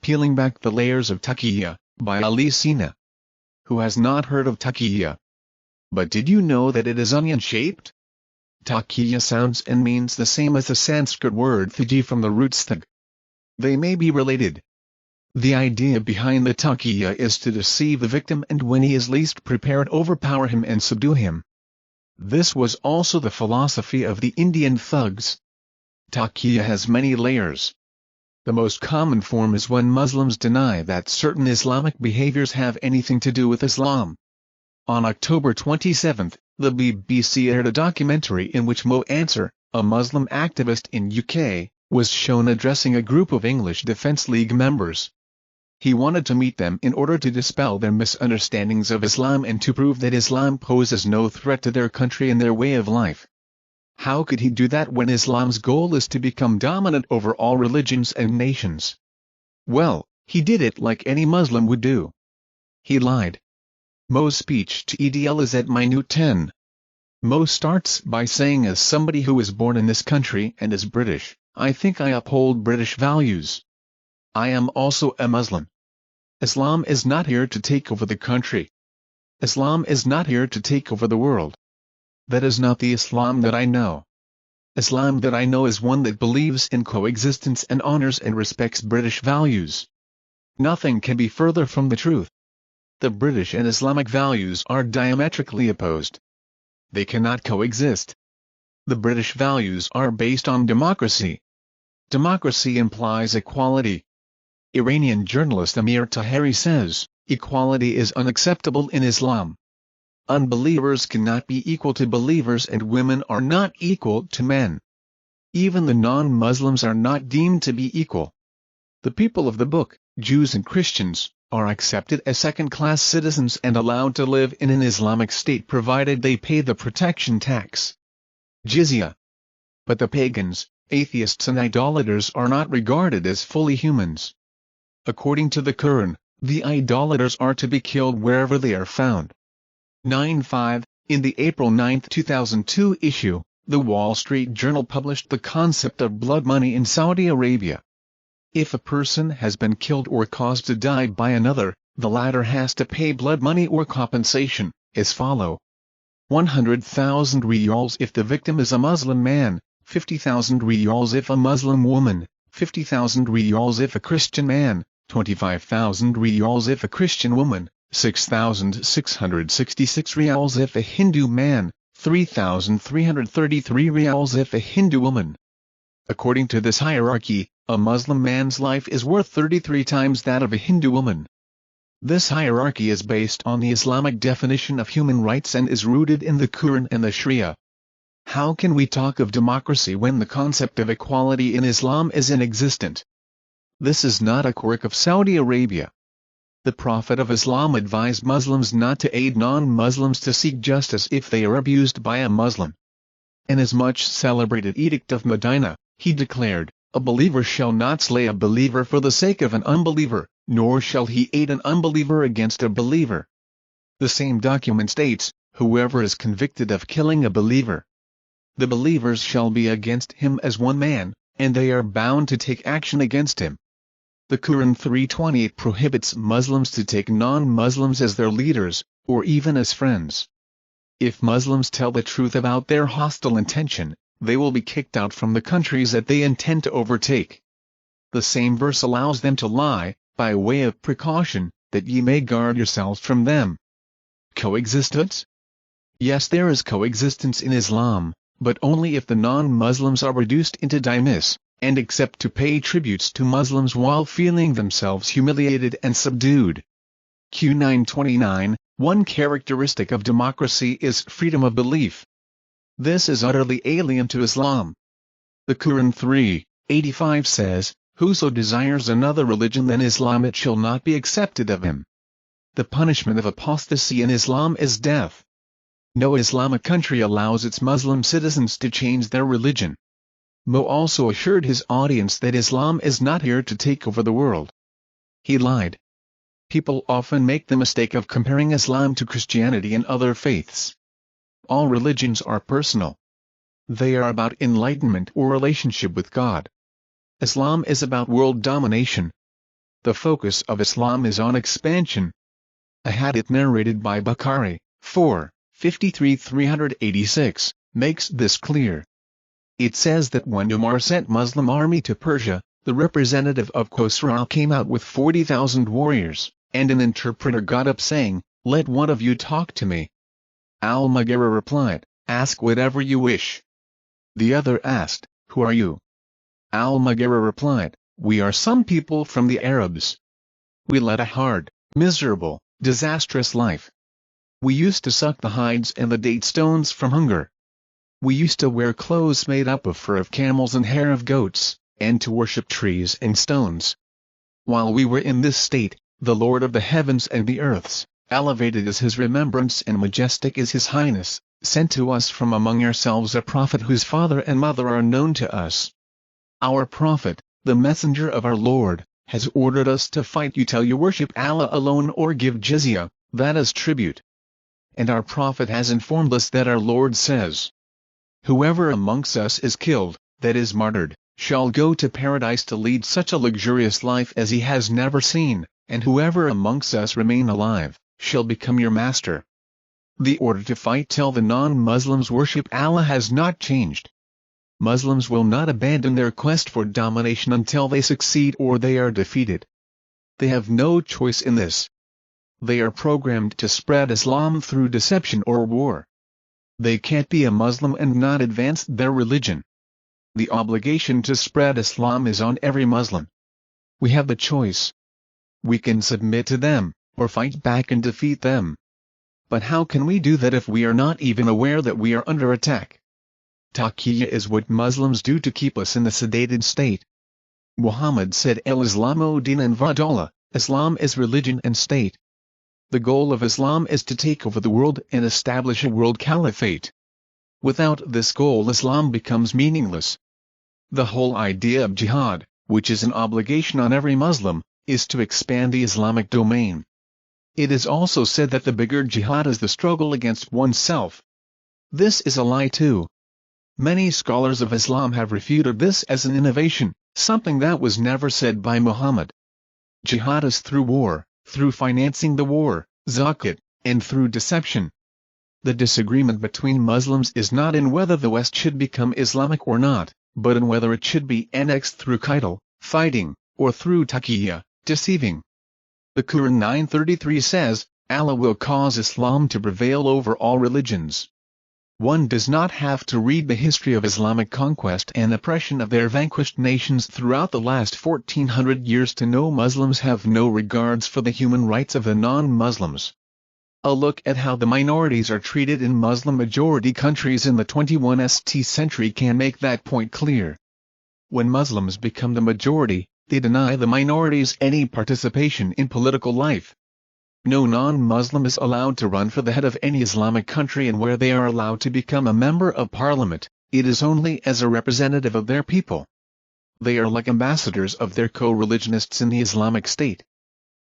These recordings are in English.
Peeling Back the Layers of Taqiyah, by Ali Sina. Who has not heard of Taqiyah? But did you know that it is onion-shaped? Taqiyah sounds and means the same as the Sanskrit word thiji from the roots thag. They may be related. The idea behind the Taqiyah is to deceive the victim and when he is least prepared overpower him and subdue him. This was also the philosophy of the Indian thugs. Taqiyah has many layers. The most common form is when Muslims deny that certain Islamic behaviors have anything to do with Islam. On October 27, the BBC aired a documentary in which Mo Answer, a Muslim activist in UK, was shown addressing a group of English Defence League members. He wanted to meet them in order to dispel their misunderstandings of Islam and to prove that Islam poses no threat to their country and their way of life. How could he do that when Islam's goal is to become dominant over all religions and nations? Well, he did it like any Muslim would do. He lied. Mo's speech to EDL is at minute 10. Mo starts by saying, as somebody who was born in this country and is British, I think I uphold British values. I am also a Muslim. Islam is not here to take over the country. Islam is not here to take over the world. That is not the Islam that I know. Islam that I know is one that believes in coexistence and honors and respects British values. Nothing can be further from the truth. The British and Islamic values are diametrically opposed. They cannot coexist. The British values are based on democracy. Democracy implies equality. Iranian journalist Amir Taheri says, equality is unacceptable in Islam. Unbelievers cannot be equal to believers and women are not equal to men. Even the non-Muslims are not deemed to be equal. The people of the book, Jews and Christians, are accepted as second-class citizens and allowed to live in an Islamic state provided they pay the protection tax. Jizya. But the pagans, atheists and idolaters are not regarded as fully humans. According to the Quran, the idolaters are to be killed wherever they are found. 9-5, in the April 9, 2002 issue, the Wall Street Journal published the concept of blood money in Saudi Arabia. If a person has been killed or caused to die by another, the latter has to pay blood money or compensation, as follow. 100,000 riyals if the victim is a Muslim man, 50,000 riyals if a Muslim woman, 50,000 riyals if a Christian man, 25,000 riyals if a Christian woman, 6,666 riyals if a Hindu man, 3,333 riyals if a Hindu woman. According to this hierarchy, a Muslim man's life is worth 33 times that of a Hindu woman. This hierarchy is based on the Islamic definition of human rights and is rooted in the Quran and the Sharia. How can we talk of democracy when the concept of equality in Islam is inexistent? This is not a quirk of Saudi Arabia. The Prophet of Islam advised Muslims not to aid non-Muslims to seek justice if they are abused by a Muslim. In his much celebrated Edict of Medina, he declared, a believer shall not slay a believer for the sake of an unbeliever, nor shall he aid an unbeliever against a believer. The same document states, whoever is convicted of killing a believer, the believers shall be against him as one man, and they are bound to take action against him. The Quran 3:28 prohibits Muslims to take non-Muslims as their leaders, or even as friends. If Muslims tell the truth about their hostile intention, they will be kicked out from the countries that they intend to overtake. The same verse allows them to lie, by way of precaution, that ye may guard yourselves from them. Coexistence? Yes, there is coexistence in Islam, but only if the non-Muslims are reduced into dhimmis, and accept to pay tributes to Muslims while feeling themselves humiliated and subdued. Q929, one characteristic of democracy is freedom of belief. This is utterly alien to Islam. The Quran 3:85 says, whoso desires another religion than Islam it shall not be accepted of him. The punishment of apostasy in Islam is death. No Islamic country allows its Muslim citizens to change their religion. Mo also assured his audience that Islam is not here to take over the world. He lied. People often make the mistake of comparing Islam to Christianity and other faiths. All religions are personal. They are about enlightenment or relationship with God. Islam is about world domination. the focus of Islam is on expansion. A hadith narrated by Bukhari, 4:53-386, makes this clear. It says that when Umar sent Muslim army to Persia, the representative of Khosrau came out with 40,000 warriors, and an interpreter got up saying, "Let one of you talk to me." Al-Mughira replied, "Ask whatever you wish." The other asked, "Who are you?" Al-Mughira replied, "We are some people from the Arabs. We led a hard, miserable, disastrous life. We used to suck the hides and the date stones from hunger. We used to wear clothes made up of fur of camels and hair of goats, and to worship trees and stones. While we were in this state, the Lord of the heavens and the earths, elevated is his remembrance and majestic is his highness, sent to us from among ourselves a prophet whose father and mother are known to us. Our prophet, the messenger of our Lord, has ordered us to fight you till you worship Allah alone or give jizya, that is tribute. And our prophet has informed us that our Lord says, whoever amongst us is killed, that is martyred, shall go to paradise to lead such a luxurious life as he has never seen, and whoever amongst us remain alive, shall become your master. The order to fight till the non-Muslims worship Allah has not changed. Muslims will not abandon their quest for domination until they succeed or they are defeated. They have no choice in this. They are programmed to spread Islam through deception or war. They can't be a Muslim and not advance their religion. The obligation to spread Islam is on every Muslim. We have the choice. We can submit to them, or fight back and defeat them. But how can we do that if we are not even aware that we are under attack? Taqiyah is what Muslims do to keep us in the sedated state. Muhammad said al-Islamu dinan wa dawla, Islam is religion and state. The goal of Islam is to take over the world and establish a world caliphate. Without this goal Islam becomes meaningless. The whole idea of jihad, which is an obligation on every Muslim, is to expand the Islamic domain. It is also said that the bigger jihad is the struggle against oneself. This is a lie too. Many scholars of Islam have refuted this as an innovation, something that was never said by Muhammad. Jihad is through war, through financing the war, zakat, and through deception. The disagreement between Muslims is not in whether the West should become Islamic or not, but in whether it should be annexed through qitl, fighting, or through taqiyah, deceiving. The Quran 9:33 says, Allah will cause Islam to prevail over all religions. One does not have to read the history of Islamic conquest and oppression of their vanquished nations throughout the last 1400 years to know Muslims have no regards for the human rights of the non-Muslims. A look at how the minorities are treated in Muslim-majority countries in the 21st century can make that point clear. When Muslims become the majority, they deny the minorities any participation in political life. No non-Muslim is allowed to run for the head of any Islamic country, and where they are allowed to become a member of parliament, it is only as a representative of their people. They are like ambassadors of their co-religionists in the Islamic State.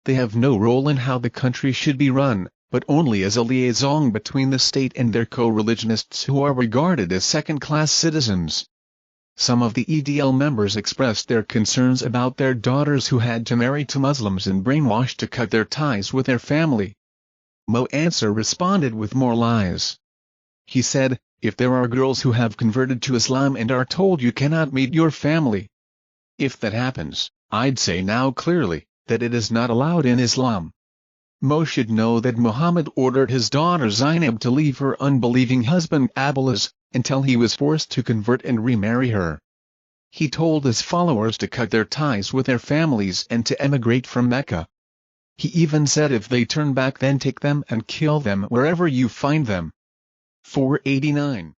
They have no role in how the country should be run, but only as a liaison between the state and their co-religionists who are regarded as second-class citizens. Some of the EDL members expressed their concerns about their daughters who had to marry to Muslims and brainwashed to cut their ties with their family. Mo Answer responded with more lies. He said, if there are girls who have converted to Islam and are told you cannot meet your family, if that happens, I'd say now clearly, that it is not allowed in Islam. Mo should know that Muhammad ordered his daughter Zainab to leave her unbelieving husband Abulaz, until he was forced to convert and remarry her. He told his followers to cut their ties with their families and to emigrate from Mecca. He even said if they turn back then take them and kill them wherever you find them. 489